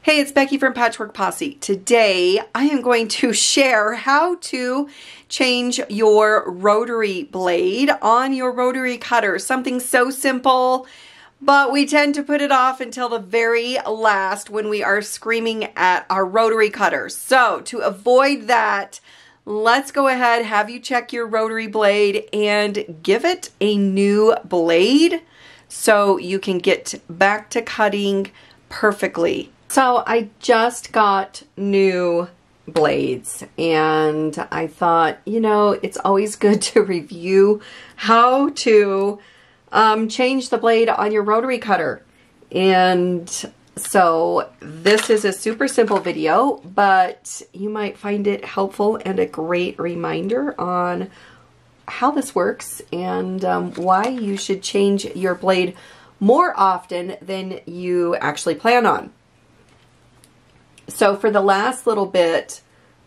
Hey, it's Becky from Patchwork Posse. Today, I am going to share how to change your rotary blade on your rotary cutter. Something so simple, but we tend to put it off until the very last when we are screaming at our rotary cutter. So, to avoid that, let's go ahead, have you check your rotary blade and give it a new blade so you can get back to cutting perfectly. So I just got new blades and I thought, you know, it's always good to review how to change the blade on your rotary cutter. And so this is a super simple video, but you might find it helpful and a great reminder on how this works and why you should change your blade more often than you actually plan on. So for the last little bit,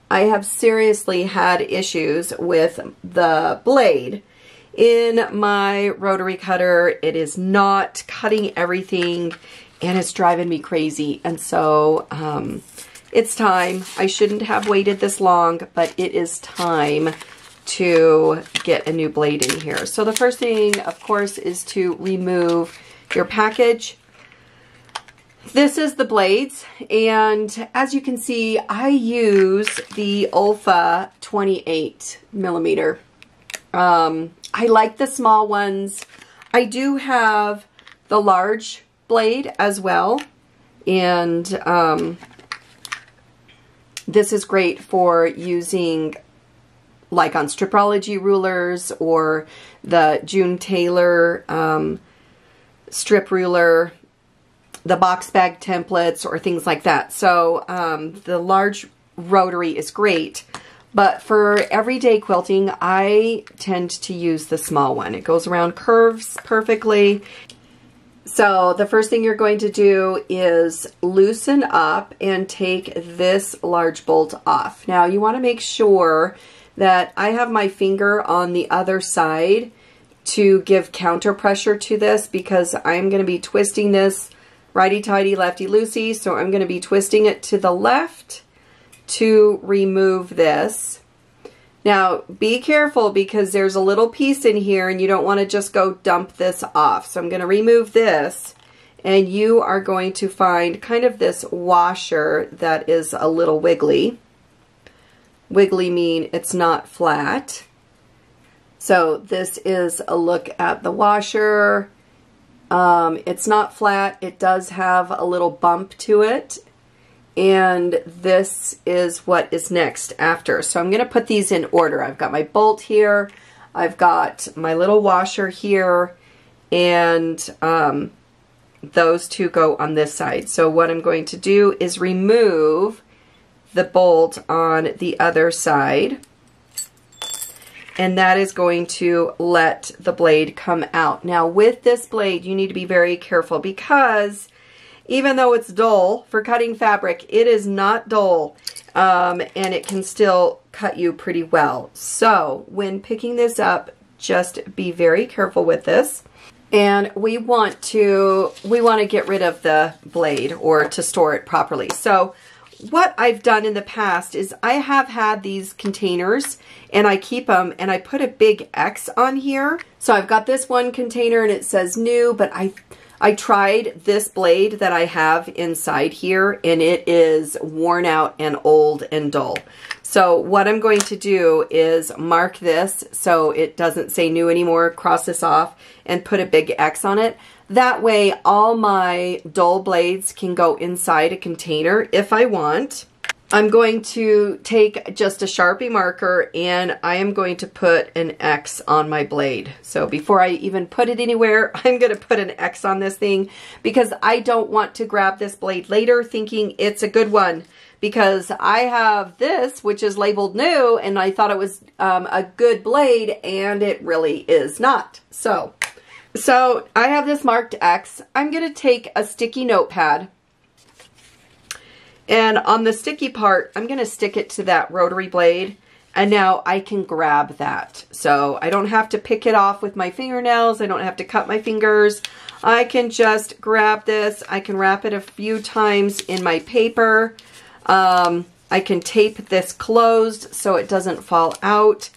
I have seriously had issues with the blade in my rotary cutter. It is not cutting everything and it's driving me crazy. And so it's time. I shouldn't have waited this long, but it is time to get a new blade in here. So the first thing, of course, is to remove your package. This is the blades, and as you can see, I use the Olfa 28 millimeter. I like the small ones. I do have the large blade as well, and this is great for using like on Stripology rulers or the June Taylor strip ruler, the box bag templates or things like that. So the large rotary is great, but for everyday quilting, I tend to use the small one. It goes around curves perfectly. So the first thing you're going to do is loosen up and take this large bolt off. Now you want to make sure that I have my finger on the other side to give counter pressure to this, because I'm going to be twisting this righty-tighty, lefty-loosey, so I'm going to be twisting it to the left to remove this. Now, be careful because there's a little piece in here and you don't want to just go dump this off. So I'm going to remove this, and you are going to find kind of this washer that is a little wiggly. Wiggly mean it's not flat. So this is a look at the washer. It's not flat. It does have a little bump to it. And this is what is next after. So I'm going to put these in order. I've got my bolt here. I've got my little washer here. And those two go on this side. So what I'm going to do is remove the bolt on the other side. And that is going to let the blade come out. Now with this blade, you need to be very careful because even though it's dull for cutting fabric, it is not dull, and it can still cut you pretty well. So when picking this up, just be very careful with this. And we want to get rid of the blade or to store it properly. So what I've done in the past is I have had these containers and I keep them and I put a big X on here. So I've got this one container and it says new, but I tried this blade that I have inside here and it is worn out and old and dull. So what I'm going to do is mark this so it doesn't say new anymore, cross this off and put a big X on it. That way all my dull blades can go inside a container if I want. I'm going to take just a Sharpie marker and I am going to put an X on my blade. So before I even put it anywhere, I'm going to put an X on this thing because I don't want to grab this blade later thinking it's a good one, because I have this which is labeled new and I thought it was a good blade and it really is not. So I have this marked X. I'm going to take a sticky notepad, and on the sticky part, I'm going to stick it to that rotary blade, And now I can grab that. So I don't have to pick it off with my fingernails. I don't have to cut my fingers. I can just grab this. I can wrap it a few times in my paper. I can tape this closed so it doesn't fall out.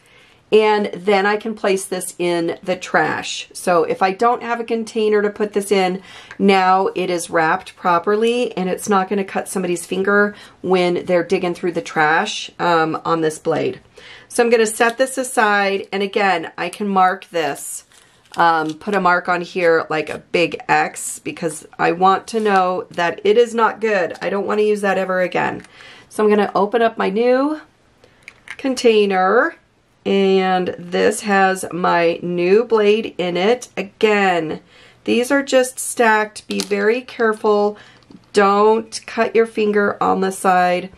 And then I can place this in the trash. So if I don't have a container to put this in, now it is wrapped properly and it's not going to cut somebody's finger when they're digging through the trash on this blade. So I'm going to set this aside, and again, I can mark this, put a mark on here like a big X, because I want to know that it is not good. I don't want to use that ever again. So I'm going to open up my new container. And this has my new blade in it. Again, these are just stacked. Be very careful. Don't cut your finger on the side.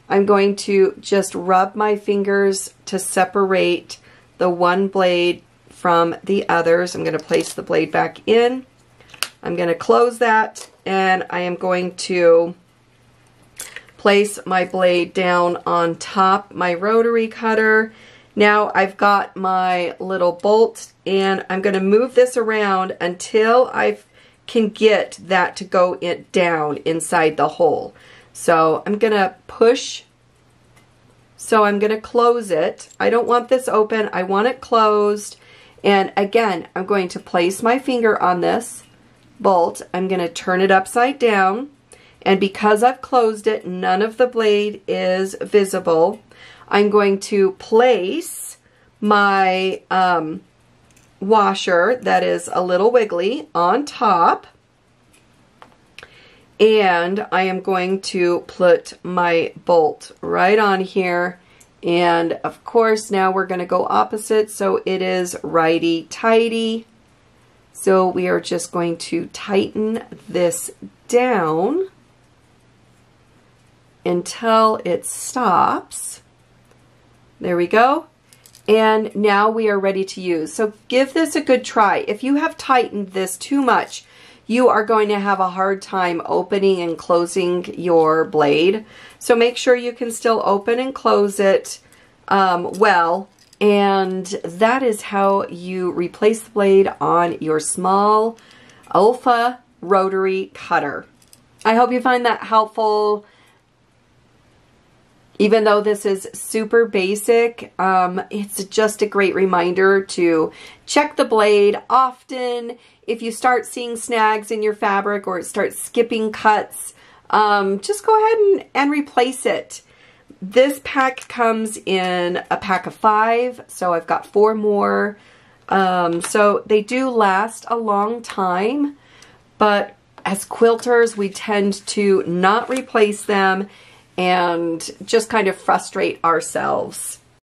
I'm going to just rub my fingers to separate the one blade from the others. I'm going to place the blade back in. I'm going to close that, and I am going to place my blade down on top my rotary cutter. Now I've got my little bolt, and I'm going to move this around until I can get that to go down inside the hole. So I'm going to push. So I'm going to close it. I don't want this open. I want it closed. And again, I'm going to place my finger on this bolt. I'm going to turn it upside down. And because I've closed it, none of the blade is visible. I'm going to place my washer that is a little wiggly on top. And I am going to put my bolt right on here. And of course, now we're going to go opposite. So it is righty-tighty. So we are just going to tighten this down until it stops. There we go. And now we are ready to use. So give this a good try. If you have tightened this too much, you are going to have a hard time opening and closing your blade. So make sure you can still open and close it well. And that is how you replace the blade on your small Olfa rotary cutter. I hope you find that helpful. Even though this is super basic, it's just a great reminder to check the blade often. If you start seeing snags in your fabric or it starts skipping cuts, just go ahead and replace it. This pack comes in a pack of 5, so I've got 4 more. So they do last a long time, but as quilters, we tend to not replace them and just kind of frustrate ourselves.